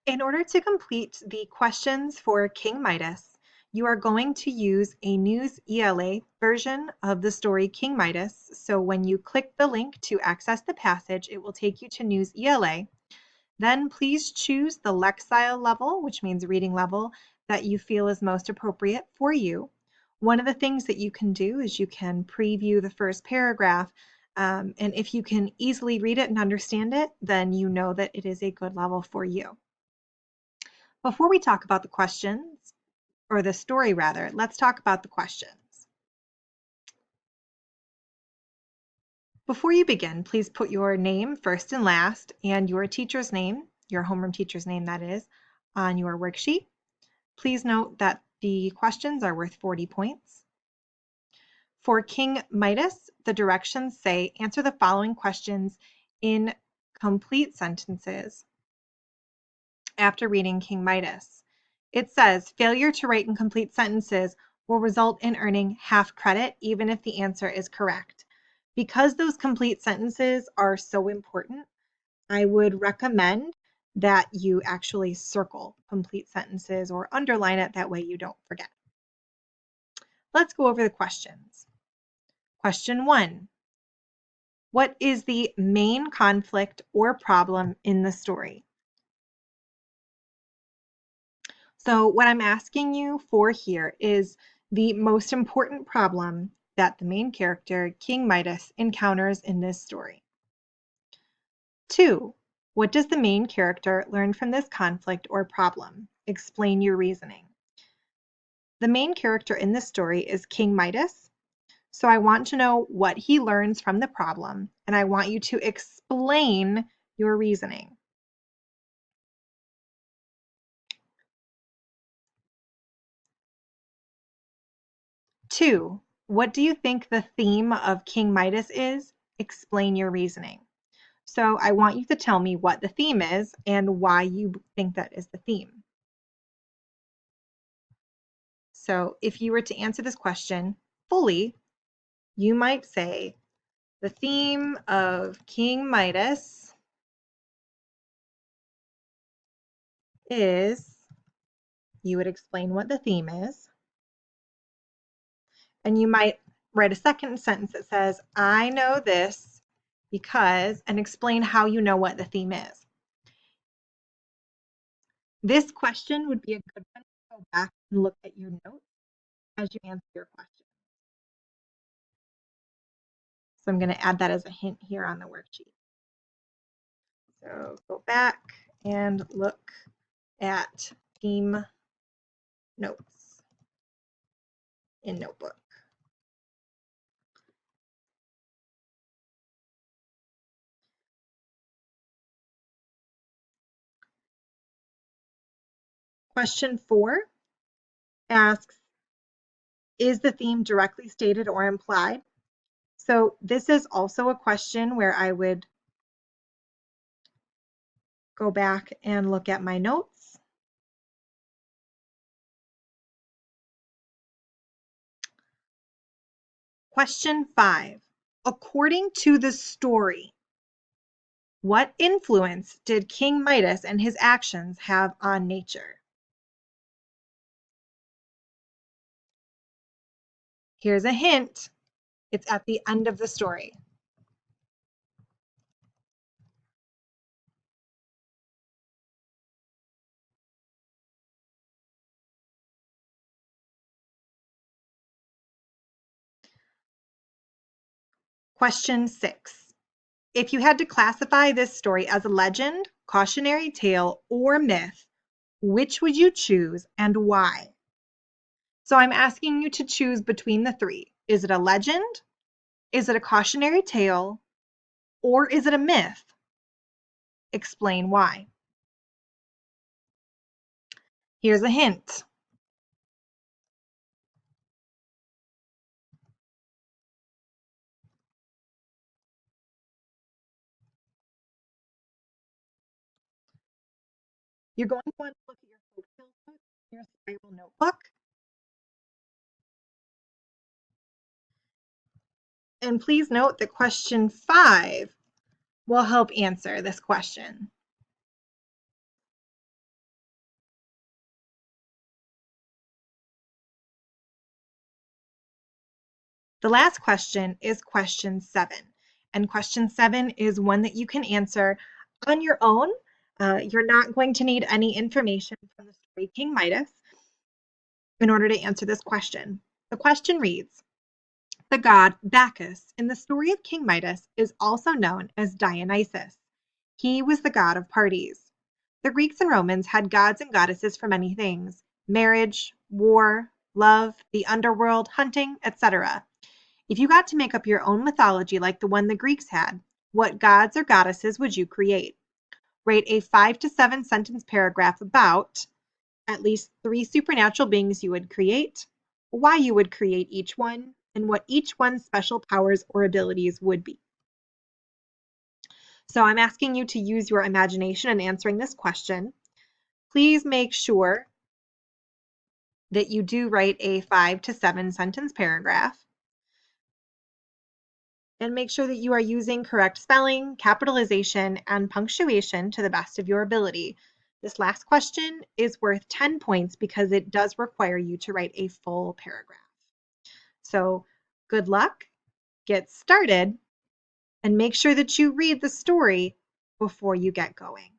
In order to complete the questions for King Midas, you are going to use a News ELA version of the story King Midas. So when you click the link to access the passage, it will take you to News ELA. Then please choose the Lexile level, which means reading level, that you feel is most appropriate for you. One of the things that you can do is you can preview the first paragraph, and if you can easily read it and understand it, then you know that it is a good level for you. Before we talk about the questions, or the story rather, let's talk about the questions. Before you begin, please put your name first and last and your teacher's name, your homeroom teacher's name that is, on your worksheet. Please note that the questions are worth 40 points. For King Midas, the directions say answer the following questions in complete sentences after reading King Midas. It says failure to write in complete sentences will result in earning half credit even if the answer is correct. Because those complete sentences are so important, I would recommend that you actually circle complete sentences or underline it, that way you don't forget. Let's go over the questions. Question 1. What is the main conflict or problem in the story? So what I'm asking you for here is the most important problem that the main character, King Midas, encounters in this story. 2. What does the main character learn from this conflict or problem? Explain your reasoning. The main character in this story is King Midas, so I want to know what he learns from the problem, and I want you to explain your reasoning. 2. What do you think the theme of King Midas is? Explain your reasoning. So I want you to tell me what the theme is and why you think that is the theme. So if you were to answer this question fully, you might say, the theme of King Midas is, you would explain what the theme is, and you might write a second sentence that says, I know this because, and explain how you know what the theme is. This question would be a good one to go back and look at your notes as you answer your question. So I'm going to add that as a hint here on the worksheet. So go back and look at theme notes in notebook. Question 4 asks, is the theme directly stated or implied? So this is also a question where I would go back and look at my notes. Question 5, according to the story, what influence did King Midas and his actions have on nature? Here's a hint. It's at the end of the story. Question 6. If you had to classify this story as a legend, cautionary tale, or myth, which would you choose and why? So I'm asking you to choose between the three. Is it a legend? Is it a cautionary tale? Or is it a myth? Explain why. Here's a hint. You're going to want to look at your folktale book, your spiral notebook. And please note that question 5 will help answer this question. The last question is question 7. And question 7 is one that you can answer on your own. You're not going to need any information from the story King Midas in order to answer this question. The question reads, the god Bacchus in the story of King Midas is also known as Dionysus. He was the god of parties. The Greeks and Romans had gods and goddesses for many things: marriage, war, love, the underworld, hunting, etc. If you got to make up your own mythology like the one the Greeks had, what gods or goddesses would you create? Write a 5 to 7 sentence paragraph about at least 3 supernatural beings you would create, why you would create each one, and what each one's special powers or abilities would be. So I'm asking you to use your imagination in answering this question. Please make sure that you do write a 5 to 7 sentence paragraph. And make sure that you are using correct spelling, capitalization, and punctuation to the best of your ability. This last question is worth 10 points because it does require you to write a full paragraph. So good luck, get started, and make sure that you read the story before you get going.